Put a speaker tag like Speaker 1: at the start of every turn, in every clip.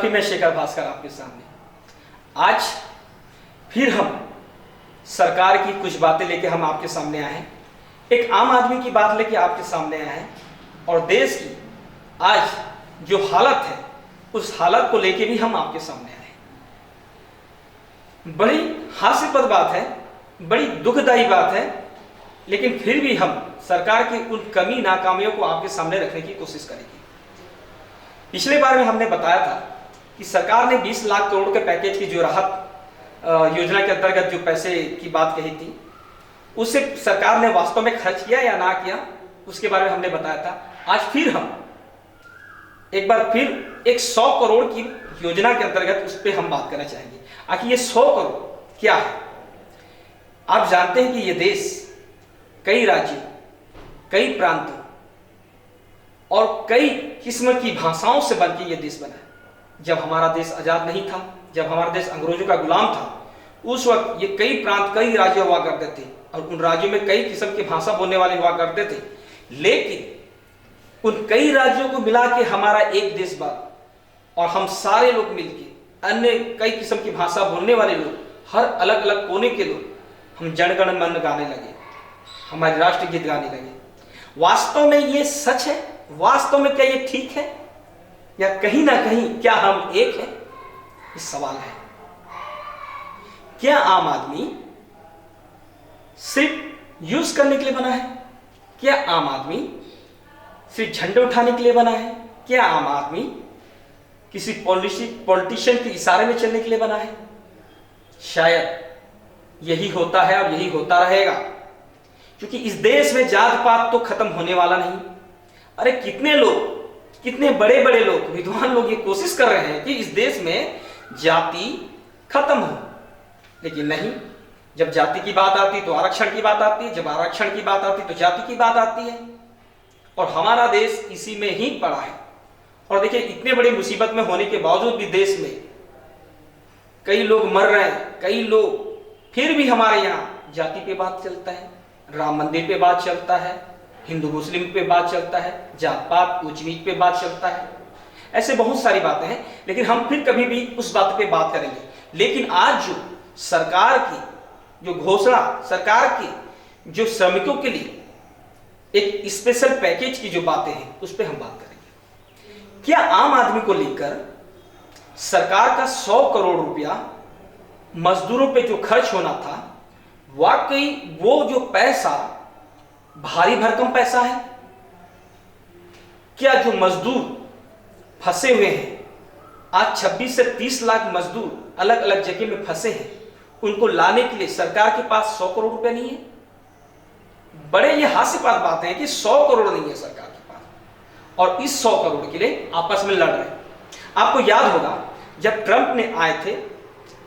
Speaker 1: साथी, मैं शेखर भास्कर आपके सामने आज फिर हम सरकार की कुछ बातें लेके हम आपके सामने आए हैं। एक आम आदमी की बात लेके आपके सामने आए हैं और देश की आज जो हालत है उस हालत को लेके भी हम आपके सामने आए हैं। बड़ी हास्यास्पद बात है, बड़ी दुखदायी बात है, लेकिन फिर भी हम सरकार की उन कमी नाकामियों को आपके सामने रखने की कोशिश करेंगे। पिछले बार में हमने बताया था कि सरकार ने 20 लाख करोड़ के पैकेज की जो राहत योजना के अंतर्गत जो पैसे की बात कही थी, उससे सरकार ने वास्तव में खर्च किया या ना किया, उसके बारे में हमने बताया था। आज फिर हम एक बार फिर एक 100 करोड़ की योजना के अंतर्गत उस पर हम बात करना चाहेंगे। आखिर ये 100 करोड़ क्या है? आप जानते हैं कि ये देश कई राज्यों, कई प्रांतों और कई किस्म की भाषाओं से बनकर यह देश बना है। जब हमारा देश आजाद नहीं था, जब हमारा देश अंग्रेजों का गुलाम था, उस वक्त ये कई प्रांत, कई राज्य हुआ करते थे और उन राज्यों में कई किस्म की भाषा बोलने वाले हुआ करते थे। लेकिन उन कई राज्यों को मिला के हमारा एक देश बना और हम सारे लोग मिलके अन्य कई किस्म की भाषा बोलने वाले लोग, हर अलग अलग कोने के लोग, हम जनगण मन गाने लगे, हमारे राष्ट्रीय गीत गाने लगे। वास्तव में ये सच है? वास्तव में क्या ये ठीक है या कहीं ना कहीं क्या हम एक हैं? ये सवाल है। क्या आम आदमी सिर्फ यूज करने के लिए बना है? क्या आम आदमी सिर्फ झंडे उठाने के लिए बना है? क्या आम आदमी किसी पॉलिटिशियन के इशारे में चलने के लिए बना है? शायद यही होता है और यही होता रहेगा, क्योंकि इस देश में जात पात तो खत्म होने वाला नहीं। अरे कितने लोग, कितने बड़े बड़े लोग, विद्वान लोग ये कोशिश कर रहे हैं कि इस देश में जाति खत्म हो, लेकिन नहीं। जब जाति की बात आती तो आरक्षण की बात आती है, जब आरक्षण की बात आती तो जाति की बात आती है, और हमारा देश इसी में ही पड़ा है। और देखिए, इतने बड़ी मुसीबत में होने के बावजूद भी देश में कई लोग मर रहे हैं, कई लोग, फिर भी हमारे यहाँ जाति पे बात चलता है, राम मंदिर पे बात चलता है, हिंदू मुस्लिम पे बात चलता है, जात पात ऊंच नीच पे बात चलता है। ऐसे बहुत सारी बातें हैं, लेकिन हम फिर कभी भी उस बात पे बात करेंगे। लेकिन आज जो सरकार की जो घोषणा, सरकार की जो श्रमिकों के लिए एक स्पेशल पैकेज की जो बातें हैं, उस पर हम बात करेंगे। क्या आम आदमी को लेकर सरकार का 100 करोड़ रुपया मजदूरों पे जो खर्च होना था, वाकई वो जो पैसा भारी भरकम पैसा है? क्या जो मजदूर फंसे हुए हैं, आज 26 से 30 लाख मजदूर अलग अलग जगह में फंसे हैं, उनको लाने के लिए सरकार के पास 100 करोड़ रुपया नहीं है? बड़े ये हास्यास्पद बातें हैं कि 100 करोड़ नहीं है सरकार के पास, और इस 100 करोड़ के लिए आपस में लड़ रहे हैं। आपको याद होगा जब ट्रंप ने आए थे,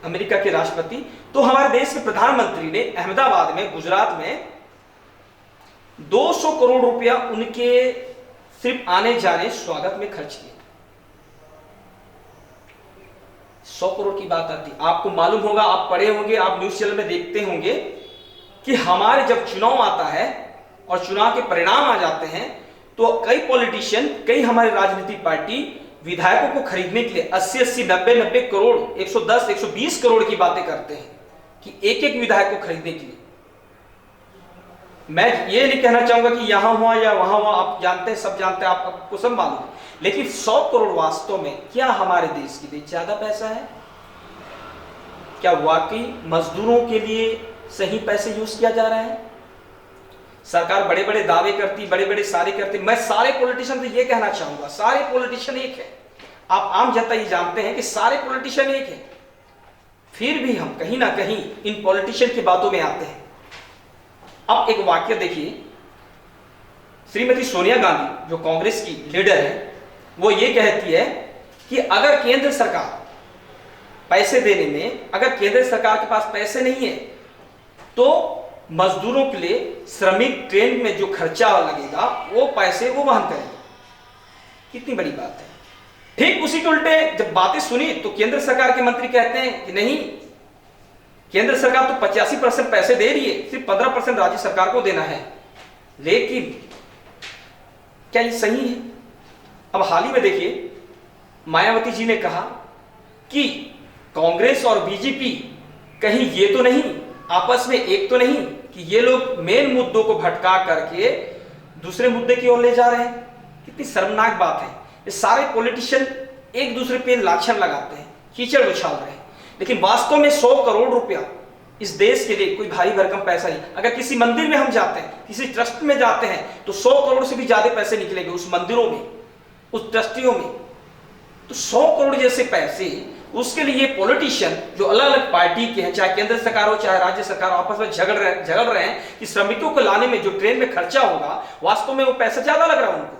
Speaker 1: अमेरिका के राष्ट्रपति, तो हमारे देश के प्रधानमंत्री ने अहमदाबाद में, गुजरात में 200 करोड़ रुपया उनके सिर्फ आने जाने स्वागत में खर्च किया। 100 करोड़ की बात आती, आपको मालूम होगा, आप पढ़े होंगे, आप न्यूज चैनल में देखते होंगे कि हमारे जब चुनाव आता है और चुनाव के परिणाम आ जाते हैं, तो कई पॉलिटिशियन, कई हमारी राजनीतिक पार्टी विधायकों को खरीदने के लिए 80-80, 90-90 करोड़, 110, 120 करोड़ की बातें करते हैं कि एक एक विधायक को खरीदने के लिए। मैं ये नहीं कहना चाहूंगा कि यहां हुआ या वहां हुआ, आप जानते हैं, सब जानते हैं, आपको सब मालूम है, लेकिन 100 करोड़ वास्तव में क्या हमारे देश के लिए ज्यादा पैसा है? क्या वाकई मजदूरों के लिए सही पैसे यूज किया जा रहा है? सरकार बड़े बड़े दावे करती, बड़े बड़े सारे करती। मैं सारे पॉलिटिशियन से ये कहना चाहूंगा, सारे पॉलिटिशियन एक है। आप आम जनता ये जानते हैं कि सारे पॉलिटिशियन एक है, फिर भी हम कहीं ना कहीं इन पॉलिटिशियन की बातों में आते हैं। अब एक वाक्य देखिए, श्रीमती सोनिया गांधी जो कांग्रेस की लीडर है, वो ये कहती है कि अगर केंद्र सरकार पैसे देने में, अगर केंद्र सरकार के पास पैसे नहीं है, तो मजदूरों के लिए श्रमिक ट्रेन में जो खर्चा लगेगा वो पैसे वो वहन करेंगे। कितनी बड़ी बात है। ठीक उसी के उल्टे जब बातें सुनी तो केंद्र सरकार के मंत्री कहते हैं कि नहीं, केंद्र सरकार तो 85% पैसे दे रही है, सिर्फ 15% राज्य सरकार को देना है। लेकिन क्या ये सही है? अब हाल ही में देखिए, मायावती जी ने कहा कि कांग्रेस और बीजेपी कहीं ये तो नहीं, आपस में एक तो नहीं कि ये लोग मेन मुद्दों को भटका करके दूसरे मुद्दे की ओर ले जा रहे हैं। कितनी शर्मनाक बात है। ये सारे पॉलिटिशियन एक दूसरे पे लाछन लगाते हैं, कीचड़ उछाल रहे हैं, लेकिन वास्तव में 100 करोड़ रुपया इस देश के लिए कोई भारी भरकम पैसा नहीं। अगर किसी मंदिर में हम जाते हैं, किसी ट्रस्ट में जाते हैं, तो 100 करोड़ से भी ज्यादा पैसे निकलेंगे उस मंदिरों में, उस ट्रस्टियों में। तो 100 करोड़ जैसे पैसे, उसके लिए पॉलिटिशियन जो अलग अलग पार्टी के हैं, चाहे केंद्र सरकार हो चाहे राज्य सरकार, आपस में झगड़ रहे हैं कि श्रमिकों को लाने में जो ट्रेन में खर्चा होगा, वास्तव में वो पैसा ज्यादा लग रहा है उनको,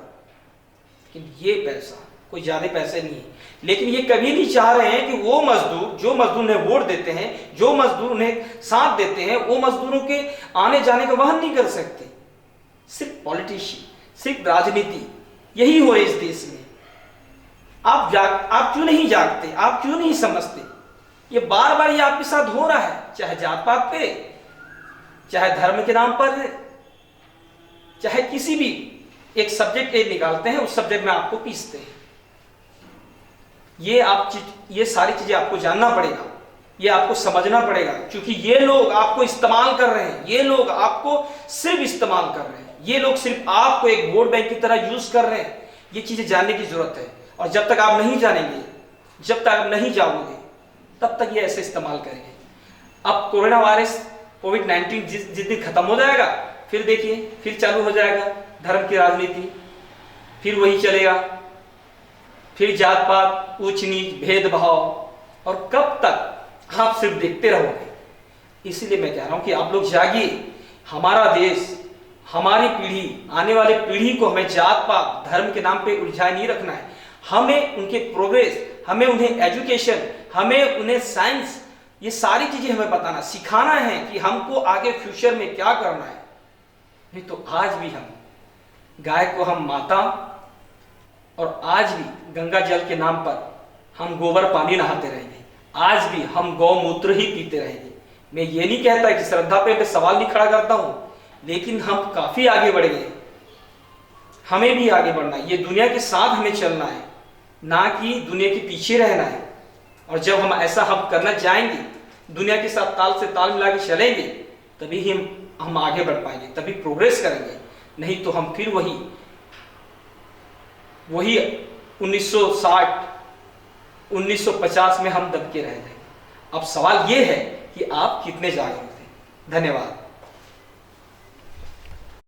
Speaker 1: लेकिन ये पैसा कोई ज्यादा पैसे नहीं है। लेकिन ये कभी नहीं चाह रहे हैं कि वो मजदूर, जो मजदूर उन्हें वोट देते हैं, जो मजदूर उन्हें साथ देते हैं, वो मजदूरों के आने जाने का वहन नहीं कर सकते। सिर्फ पॉलिटिशियन, सिर्फ राजनीति, यही हो रही इस देश में। आप क्यों नहीं जागते? आप क्यों नहीं समझते? ये बार बार ये आपके साथ हो रहा है, चाहे जात पात पे, चाहे धर्म के नाम पर, चाहे किसी भी एक सब्जेक्ट निकालते हैं, उस सब्जेक्ट में आपको पीसते हैं। ये सारी चीजें आपको जानना पड़ेगा, ये आपको समझना पड़ेगा, क्योंकि ये लोग आपको इस्तेमाल कर रहे हैं, ये लोग आपको सिर्फ इस्तेमाल कर रहे हैं, ये लोग सिर्फ आपको एक वोट बैंक की तरह यूज कर रहे हैं। ये चीजें जानने की जरूरत है, और जब तक आप नहीं जानेंगे, जब तक आप नहीं जाओगे, तब तक ये ऐसे इस्तेमाल करेंगे। अब कोरोना वायरस कोविड-19 जिस दिन खत्म हो जाएगा, फिर देखिए फिर चालू हो जाएगा धर्म की राजनीति, फिर वही चलेगा, फिर जात पात, ऊंच नीच, भेदभाव, और कब तक आप सिर्फ देखते रहोगे। इसीलिए मैं कह रहा हूं कि आप लोग जागिए। हमारा देश, हमारी पीढ़ी, आने वाले पीढ़ी को हमें जात पात, धर्म के नाम पे उलझाए नहीं रखना है। हमें उनके प्रोग्रेस, हमें उन्हें एजुकेशन, हमें उन्हें साइंस, ये सारी चीजें हमें बताना, सिखाना है कि हमको आगे फ्यूचर में क्या करना है। नहीं तो आज भी हम गाय को हम माता, और आज भी गंगा जल के नाम पर हम गोबर पानी नहाते रहेंगे, आज भी हम गौमूत्र ही पीते रहेंगे। मैं ये नहीं कहता कि श्रद्धा पे मैं सवाल नहीं खड़ा करता हूं, लेकिन हम काफी आगे बढ़ गए। हमें भी आगे बढ़ना है, ये दुनिया के साथ हमें चलना है, ना कि दुनिया के पीछे रहना है। और जब हम ऐसा करना चाहेंगे, दुनिया के साथ ताल से ताल मिला के चलेंगे, तभी हम आगे बढ़ पाएंगे, तभी प्रोग्रेस करेंगे। नहीं तो हम फिर वही 1960 1950 में हम दबके रह जाएंगे। अब सवाल ये है कि आप कितने जागरूक हैं। धन्यवाद।